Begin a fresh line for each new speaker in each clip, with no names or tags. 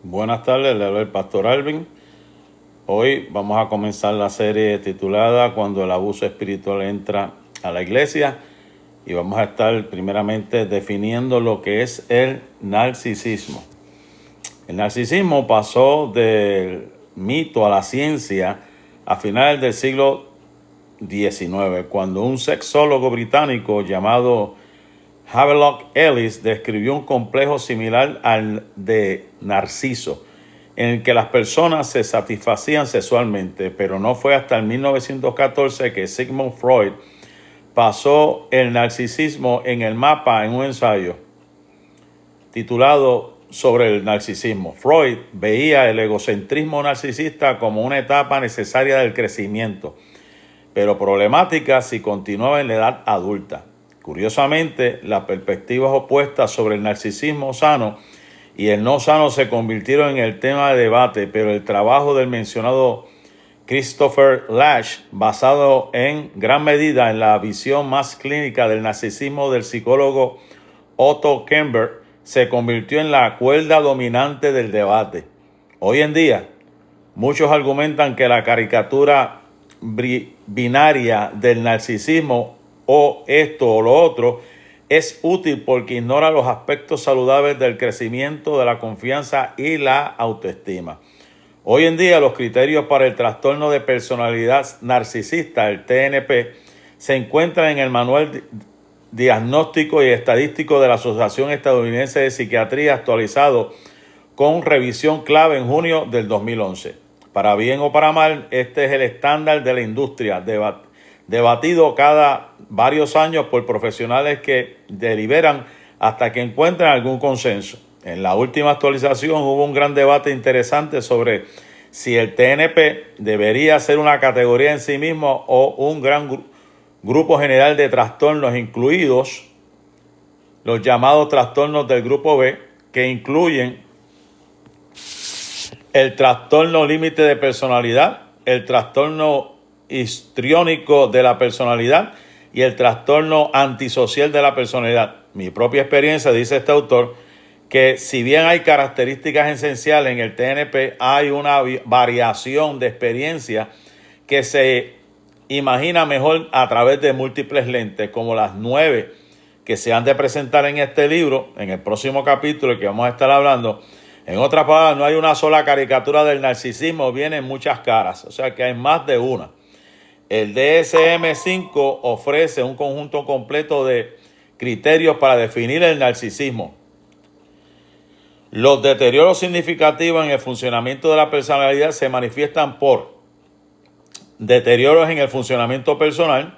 Buenas tardes, le habla el pastor Alvin. Hoy vamos a comenzar la serie titulada Cuando el abuso espiritual entra a la iglesia y vamos a estar primeramente definiendo lo que es el narcisismo. El narcisismo pasó del mito a la ciencia a finales del siglo XIX, cuando un sexólogo británico llamado Havelock Ellis describió un complejo similar al de Narciso, en el que las personas se satisfacían sexualmente, pero no fue hasta el 1914 que Sigmund Freud pasó el narcisismo en el mapa en un ensayo titulado Sobre el narcisismo. Freud veía el egocentrismo narcisista como una etapa necesaria del crecimiento, pero problemática si continuaba en la edad adulta. Curiosamente, las perspectivas opuestas sobre el narcisismo sano y el no sano se convirtieron en el tema de debate, pero el trabajo del mencionado Christopher Lasch, basado en gran medida en la visión más clínica del narcisismo del psicólogo Otto Kemper, se convirtió en la cuerda dominante del debate. Hoy en día, muchos argumentan que la caricatura binaria del narcisismo, o esto o lo otro, es útil porque ignora los aspectos saludables del crecimiento, de la confianza y la autoestima. Hoy en día los criterios para el trastorno de personalidad narcisista, el TNP, se encuentran en el Manual Diagnóstico y Estadístico de la Asociación Estadounidense de Psiquiatría, actualizado con revisión clave en junio del 2011. Para bien o para mal, este es el estándar de la industria, debatido cada varios años por profesionales que deliberan hasta que encuentren algún consenso. En la última actualización hubo un gran debate interesante sobre si el TNP debería ser una categoría en sí mismo o un gran grupo general de trastornos, incluidos los llamados trastornos del grupo B, que incluyen el trastorno límite de personalidad, el trastorno histriónico de la personalidad y el trastorno antisocial de la personalidad. Mi propia experiencia, dice este autor, que si bien hay características esenciales en el TNP, hay una variación de experiencia que se imagina mejor a través de múltiples lentes, como las 9 que se han de presentar en este libro, en el próximo capítulo que vamos a estar hablando. En otras palabras, no hay una sola caricatura del narcisismo, vienen muchas caras, o sea que hay más de una. El DSM-5 ofrece un conjunto completo de criterios para definir el narcisismo. Los deterioros significativos en el funcionamiento de la personalidad se manifiestan por deterioros en el funcionamiento personal,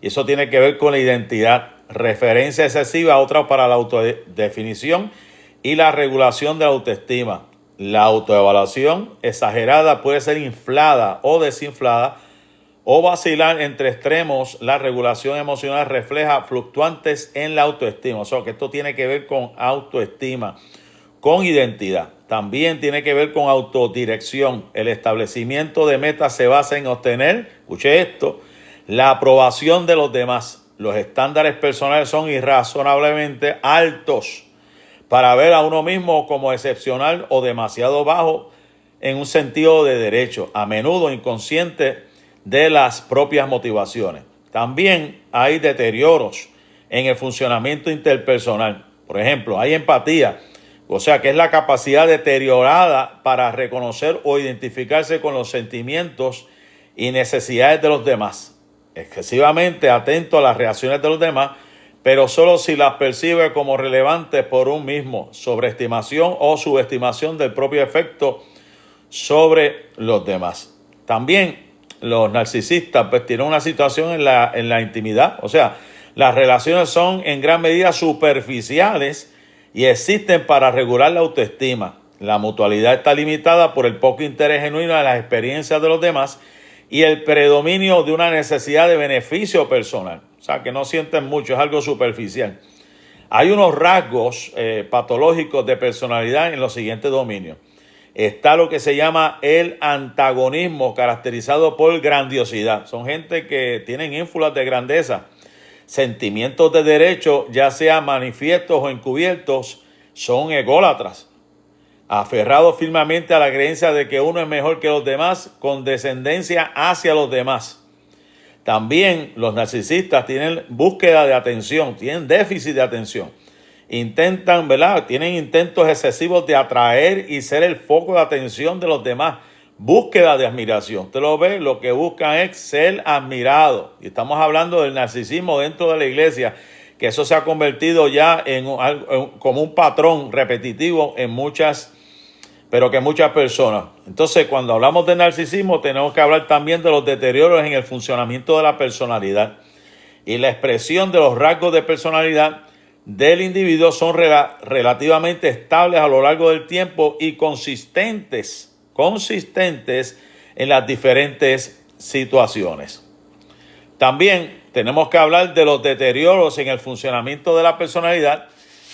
y eso tiene que ver con la identidad, referencia excesiva a otra para la autodefinición y la regulación de la autoestima. La autoevaluación exagerada puede ser inflada o desinflada o vacilar entre extremos. La regulación emocional refleja fluctuantes en la autoestima. O sea que esto tiene que ver con autoestima, con identidad. También tiene que ver con autodirección. El establecimiento de metas se basa en obtener, escuche esto, la aprobación de los demás. Los estándares personales son irrazonablemente altos para ver a uno mismo como excepcional o demasiado bajo en un sentido de derecho, a menudo inconsciente de las propias motivaciones. También hay deterioros en el funcionamiento interpersonal. Por ejemplo, hay empatía, o sea que es la capacidad deteriorada para reconocer o identificarse con los sentimientos y necesidades de los demás. Excesivamente atento a las reacciones de los demás, pero solo si las percibe como relevantes por un mismo. Sobreestimación o subestimación del propio efecto sobre los demás. También los narcisistas pues tienen una situación en la intimidad, o sea, las relaciones son en gran medida superficiales y existen para regular la autoestima. La mutualidad está limitada por el poco interés genuino en las experiencias de los demás y el predominio de una necesidad de beneficio personal. O sea, que no sienten mucho, es algo superficial. Hay unos rasgos patológicos de personalidad en los siguientes dominios. Está lo que se llama el antagonismo, caracterizado por grandiosidad. Son gente que tienen ínfulas de grandeza. Sentimientos de derecho, ya sean manifiestos o encubiertos, son ególatras. aferrado firmemente a la creencia de que uno es mejor que los demás, con descendencia hacia los demás. También los narcisistas tienen búsqueda de atención, tienen déficit de atención. Intentan, ¿verdad? Tienen intentos excesivos de atraer y ser el foco de atención de los demás. Búsqueda de admiración. Usted lo ve, lo que buscan es ser admirado. Y estamos hablando del narcisismo dentro de la iglesia, que eso se ha convertido ya como un patrón repetitivo en muchas personas. Entonces, cuando hablamos de narcisismo, tenemos que hablar también de los deterioros en el funcionamiento de la personalidad. Y la expresión de los rasgos de personalidad del individuo son relativamente estables a lo largo del tiempo y consistentes en las diferentes situaciones. También tenemos que hablar de los deterioros en el funcionamiento de la personalidad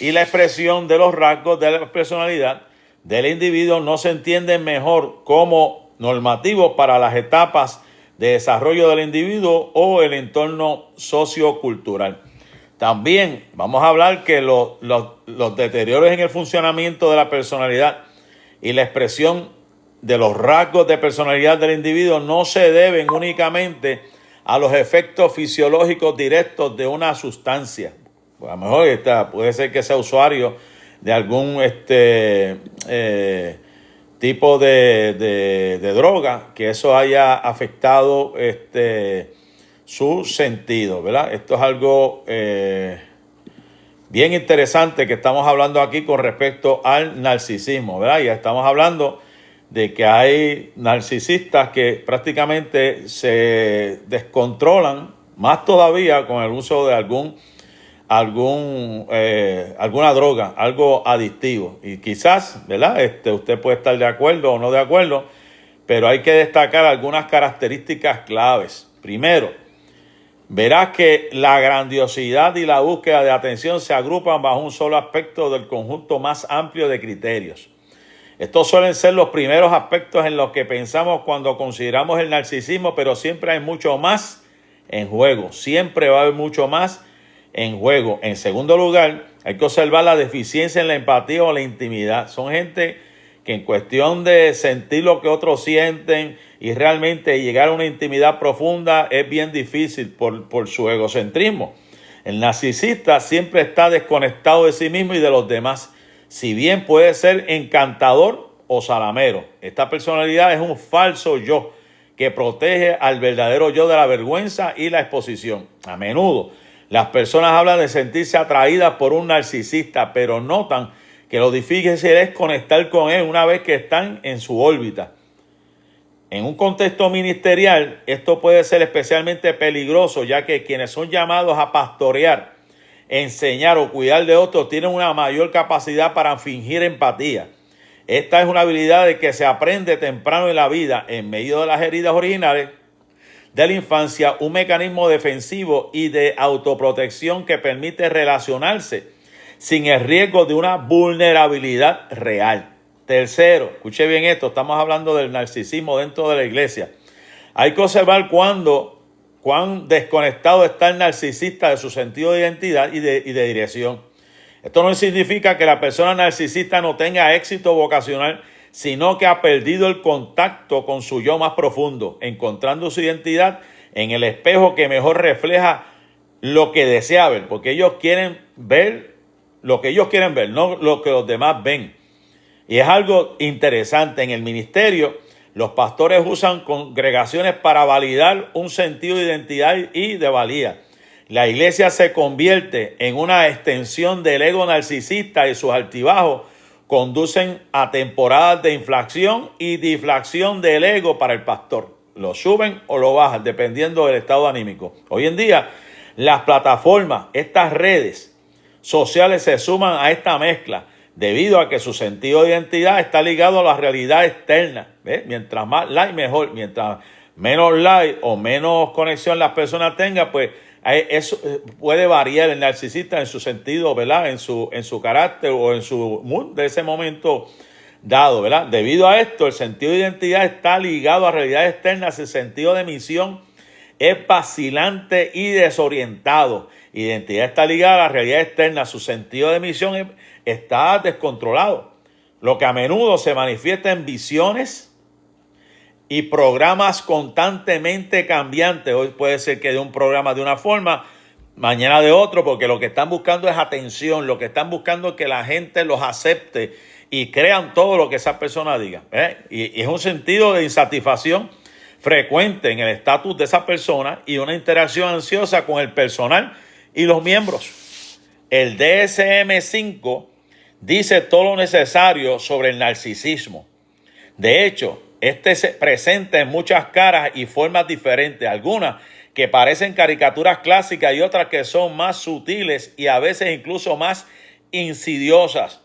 y la expresión de los rasgos de la personalidad del individuo no se entienden mejor como normativos para las etapas de desarrollo del individuo o el entorno sociocultural. También vamos a hablar que los deterioros en el funcionamiento de la personalidad y la expresión de los rasgos de personalidad del individuo no se deben únicamente a los efectos fisiológicos directos de una sustancia. Pues a lo mejor puede ser que sea usuario de algún tipo de droga, que eso haya afectado su sentido, ¿verdad? Esto es algo bien interesante que estamos hablando aquí con respecto al narcisismo, ¿verdad? Ya estamos hablando de que hay narcisistas que prácticamente se descontrolan más todavía con el uso de alguna droga, algo adictivo. Y quizás, ¿verdad? Usted puede estar de acuerdo o no de acuerdo, pero hay que destacar algunas características claves. Primero, verás que la grandiosidad y la búsqueda de atención se agrupan bajo un solo aspecto del conjunto más amplio de criterios. Estos suelen ser los primeros aspectos en los que pensamos cuando consideramos el narcisismo, pero siempre hay mucho más en juego. Siempre va a haber mucho más en juego. En segundo lugar, hay que observar la deficiencia en la empatía o la intimidad. Son gente que en cuestión de sentir lo que otros sienten y realmente llegar a una intimidad profunda es bien difícil por su egocentrismo. El narcisista siempre está desconectado de sí mismo y de los demás, si bien puede ser encantador o salamero. Esta personalidad es un falso yo que protege al verdadero yo de la vergüenza y la exposición. A menudo las personas hablan de sentirse atraídas por un narcisista, pero notan que lo difícil es conectar con él una vez que están en su órbita. En un contexto ministerial, esto puede ser especialmente peligroso, ya que quienes son llamados a pastorear, enseñar o cuidar de otros tienen una mayor capacidad para fingir empatía. Esta es una habilidad de que se aprende temprano en la vida, en medio de las heridas originales de la infancia, un mecanismo defensivo y de autoprotección que permite relacionarse sin el riesgo de una vulnerabilidad real. Tercero, escuche bien esto, estamos hablando del narcisismo dentro de la iglesia. Hay que observar cuán desconectado está el narcisista de su sentido de identidad y de dirección. Esto no significa que la persona narcisista no tenga éxito vocacional, sino que ha perdido el contacto con su yo más profundo, encontrando su identidad en el espejo que mejor refleja lo que desea ver, porque ellos quieren ver lo que ellos quieren ver, no lo que los demás ven. Y es algo interesante. En el ministerio, los pastores usan congregaciones para validar un sentido de identidad y de valía. La iglesia se convierte en una extensión del ego narcisista y sus altibajos conducen a temporadas de inflación y diflación del ego para el pastor. Lo suben o lo bajan, dependiendo del estado anímico. Hoy en día, las plataformas, estas redes sociales se suman a esta mezcla debido a que su sentido de identidad está ligado a la realidad externa. ¿Ves? Mientras más like, mejor. Mientras menos like o menos conexión las personas tengan, pues eso puede variar el narcisista en su sentido, ¿verdad? En su carácter o en su mood de ese momento dado, ¿verdad? Debido a esto, el sentido de identidad está ligado a realidades externas. El sentido de misión es vacilante y desorientado. Identidad está ligada a la realidad externa. Su sentido de misión está descontrolado. lo que a menudo se manifiesta en visiones y programas constantemente cambiantes. Hoy puede ser que de un programa de una forma, mañana de otro, porque lo que están buscando es atención, lo que están buscando es que la gente los acepte y crean todo lo que esa persona diga. Y es un sentido de insatisfacción frecuente en el estatus de esa persona y una interacción ansiosa con el personal y los miembros. El DSM-5 dice todo lo necesario sobre el narcisismo. De hecho, este se presenta en muchas caras y formas diferentes, algunas que parecen caricaturas clásicas y otras que son más sutiles y a veces incluso más insidiosas.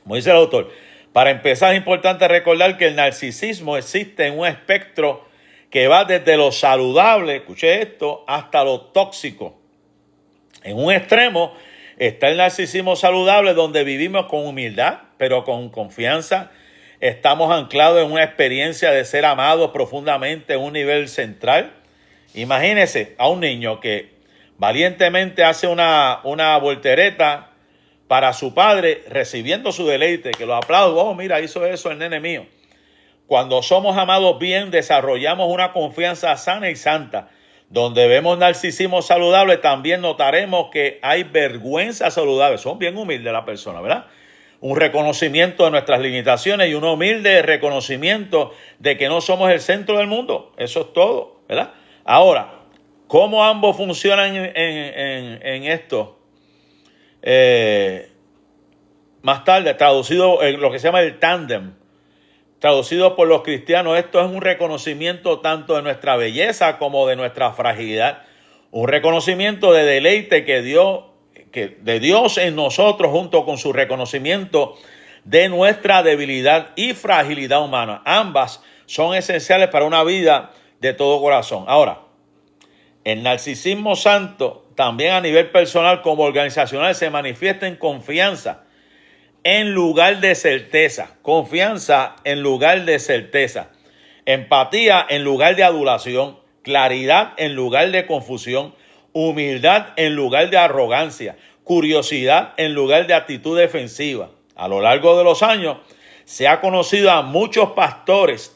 Como dice el autor, para empezar es importante recordar que el narcisismo existe en un espectro que va desde lo saludable, escuche esto, hasta lo tóxico. En un extremo está el narcisismo saludable, donde vivimos con humildad, pero con confianza. Estamos anclados en una experiencia de ser amados profundamente en un nivel central. Imagínese a un niño que valientemente hace una voltereta para su padre, recibiendo su deleite, que lo aplaude. Oh, mira, hizo eso el nene mío. Cuando somos amados bien, desarrollamos una confianza sana y santa. Donde vemos narcisismo saludable, también notaremos que hay vergüenza saludable. Son bien humildes las personas, ¿verdad? Un reconocimiento de nuestras limitaciones y un humilde reconocimiento de que no somos el centro del mundo. Eso es todo, ¿verdad? Ahora, ¿cómo ambos funcionan en esto? Más tarde, traducido en lo que se llama el tándem, traducido por los cristianos, esto es un reconocimiento tanto de nuestra belleza como de nuestra fragilidad, un reconocimiento de deleite de Dios en nosotros, junto con su reconocimiento de nuestra debilidad y fragilidad humana. Ambas son esenciales para una vida de todo corazón. Ahora, el narcisismo santo, también a nivel personal como organizacional, se manifiesta en confianza en lugar de certeza. Confianza en lugar de certeza. Empatía en lugar de adulación. Claridad en lugar de confusión. Humildad en lugar de arrogancia. Curiosidad en lugar de actitud defensiva. A lo largo de los años se ha conocido a muchos pastores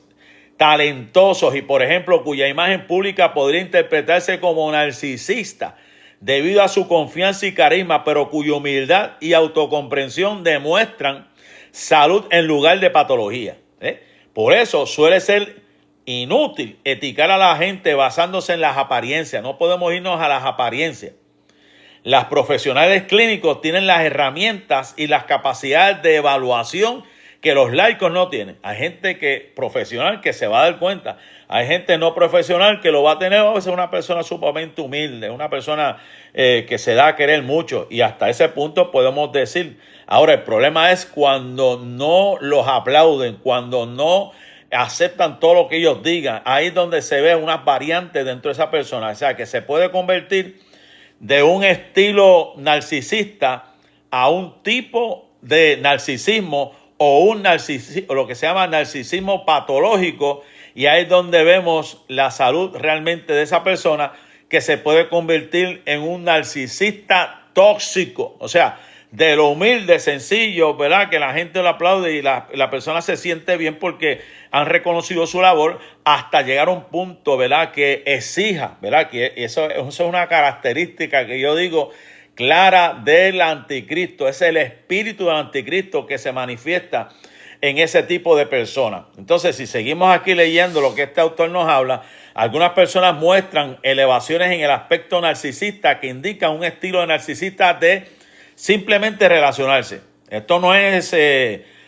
talentosos y, por ejemplo, cuya imagen pública podría interpretarse como narcisista debido a su confianza y carisma, pero cuya humildad y autocomprensión demuestran salud en lugar de patología. Por eso suele ser inútil etiquetar a la gente basándose en las apariencias. No podemos irnos a las apariencias. Los profesionales clínicos tienen las herramientas y las capacidades de evaluación que los laicos no tienen. Hay gente profesional que se va a dar cuenta. Hay gente no profesional que lo va a tener. A veces una persona sumamente humilde, una persona que se da a querer mucho. Y hasta ese punto podemos decir. Ahora, el problema es cuando no los aplauden, cuando no aceptan todo lo que ellos digan. Ahí es donde se ve unas variantes dentro de esa persona. O sea, que se puede convertir de un estilo narcisista a un tipo de narcisismo o un narcisismo, lo que se llama narcisismo patológico, y ahí es donde vemos la salud realmente de esa persona, que se puede convertir en un narcisista tóxico. O sea, de lo humilde, sencillo, ¿verdad? Que la gente lo aplaude y la persona se siente bien porque han reconocido su labor, hasta llegar a un punto, ¿verdad? Que exija, ¿verdad? Que eso es una característica que yo digo clara del anticristo. Es el espíritu del anticristo que se manifiesta en ese tipo de personas. Entonces, si seguimos aquí leyendo lo que este autor nos habla, algunas personas muestran elevaciones en el aspecto narcisista que indican un estilo de narcisista de simplemente relacionarse. Esto no es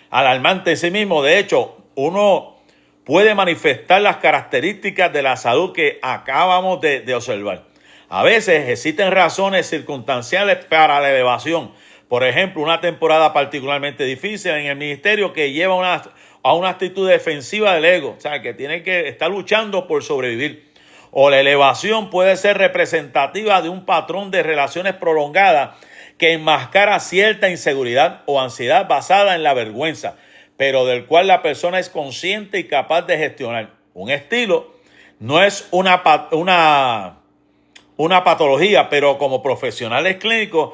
alarmante en sí mismo. De hecho, uno puede manifestar las características de la salud que acabamos de observar. A veces existen razones circunstanciales para la elevación. Por ejemplo, una temporada particularmente difícil en el ministerio que lleva a una actitud defensiva del ego. O sea, que tiene que estar luchando por sobrevivir. O la elevación puede ser representativa de un patrón de relaciones prolongadas que enmascara cierta inseguridad o ansiedad basada en la vergüenza, pero del cual la persona es consciente y capaz de gestionar. Un estilo no es una patología, pero como profesionales clínicos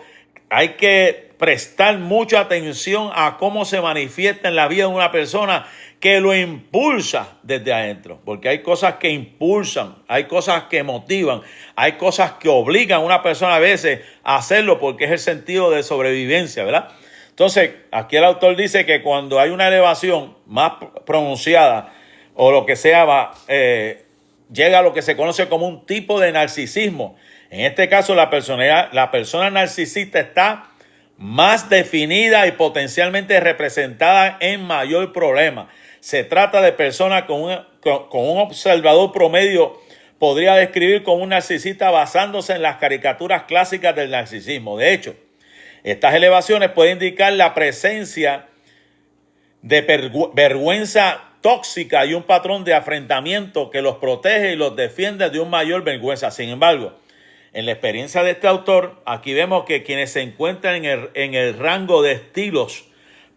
hay que prestar mucha atención a cómo se manifiesta en la vida de una persona que lo impulsa desde adentro, porque hay cosas que impulsan, hay cosas que motivan, hay cosas que obligan a una persona a veces a hacerlo porque es el sentido de sobrevivencia, ¿verdad? Entonces, aquí el autor dice que cuando hay una elevación más pronunciada o lo que sea, llega a lo que se conoce como un tipo de narcisismo. En este caso, la persona narcisista está más definida y potencialmente representada en mayor problema. Se trata de personas con un observador promedio podría describir como un narcisista basándose en las caricaturas clásicas del narcisismo. De hecho, estas elevaciones pueden indicar la presencia de vergüenza tóxica y un patrón de afrentamiento que los protege y los defiende de un mayor vergüenza. Sin embargo, en la experiencia de este autor, aquí vemos que quienes se encuentran en el rango de estilos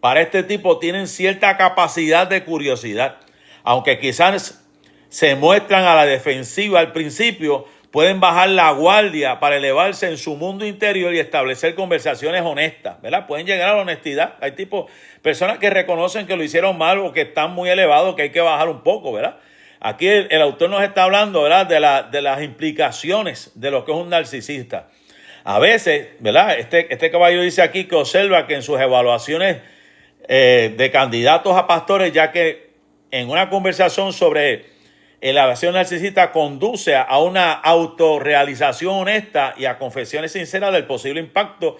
para este tipo tienen cierta capacidad de curiosidad. Aunque quizás se muestran a la defensiva al principio, pueden bajar la guardia para elevarse en su mundo interior y establecer conversaciones honestas, ¿verdad? Pueden llegar a la honestidad. Hay personas que reconocen que lo hicieron mal o que están muy elevados, que hay que bajar un poco, ¿verdad? Aquí el autor nos está hablando, ¿verdad?, de las implicaciones de lo que es un narcisista. A veces, ¿verdad?, este caballero dice aquí que observa que en sus evaluaciones de candidatos a pastores, ya que en una conversación sobre elevación narcisista conduce a una autorrealización honesta y a confesiones sinceras del posible impacto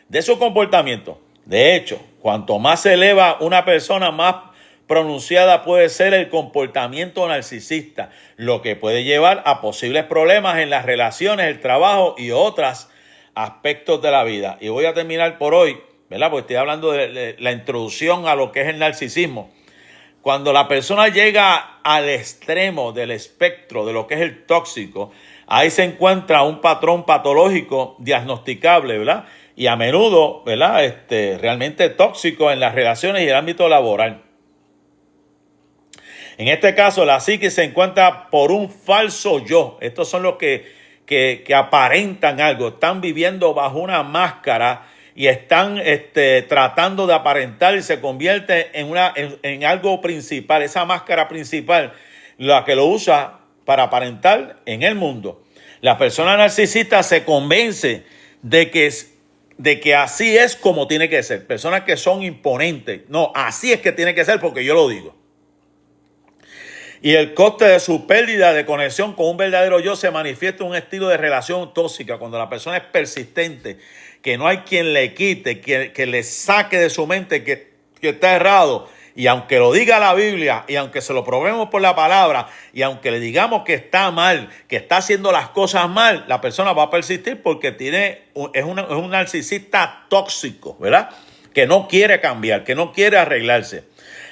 de su comportamiento. De hecho, cuanto más se eleva una persona, más pronunciada puede ser el comportamiento narcisista, lo que puede llevar a posibles problemas en las relaciones, el trabajo y otros aspectos de la vida. Y voy a terminar por hoy, ¿verdad?, porque estoy hablando de la introducción a lo que es el narcisismo. Cuando la persona llega al extremo del espectro de lo que es el tóxico, ahí se encuentra un patrón patológico diagnosticable, ¿verdad? Y a menudo, ¿verdad?, realmente tóxico en las relaciones y el ámbito laboral. En este caso, la psique se encuentra por un falso yo. Estos son los que aparentan algo, están viviendo bajo una máscara y están tratando de aparentar y se convierte en algo principal. Esa máscara principal, la que lo usa para aparentar en el mundo. La persona narcisista se convence de que así es como tiene que ser. Personas que son imponentes. No, así es que tiene que ser porque yo lo digo. Y el coste de su pérdida de conexión con un verdadero yo se manifiesta en un estilo de relación tóxica. Cuando la persona es persistente, que no hay quien le quite, que le saque de su mente que está errado. Y aunque lo diga la Biblia, y aunque se lo probemos por la palabra, y aunque le digamos que está mal, que está haciendo las cosas mal, la persona va a persistir porque es un narcisista tóxico, ¿verdad? Que no quiere cambiar, que no quiere arreglarse.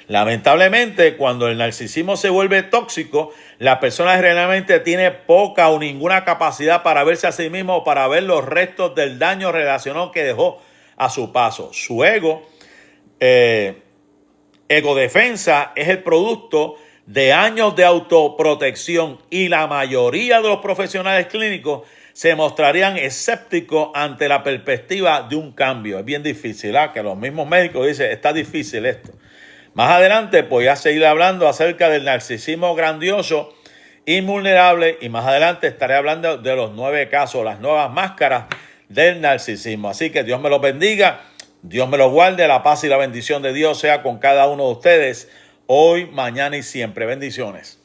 Lamentablemente, cuando el narcisismo se vuelve tóxico, la persona realmente tiene poca o ninguna capacidad para verse a sí mismo o para ver los restos del daño relacionado que dejó a su paso. Su egodefensa es el producto de años de autoprotección y la mayoría de los profesionales clínicos se mostrarían escépticos ante la perspectiva de un cambio. Es bien difícil, que los mismos médicos dicen, está difícil esto. Más adelante voy a seguir hablando acerca del narcisismo grandioso, invulnerable, y más adelante estaré hablando de los 9 casos, las nuevas máscaras del narcisismo. Así que Dios me los bendiga, Dios me los guarde, la paz y la bendición de Dios sea con cada uno de ustedes, hoy, mañana y siempre. Bendiciones.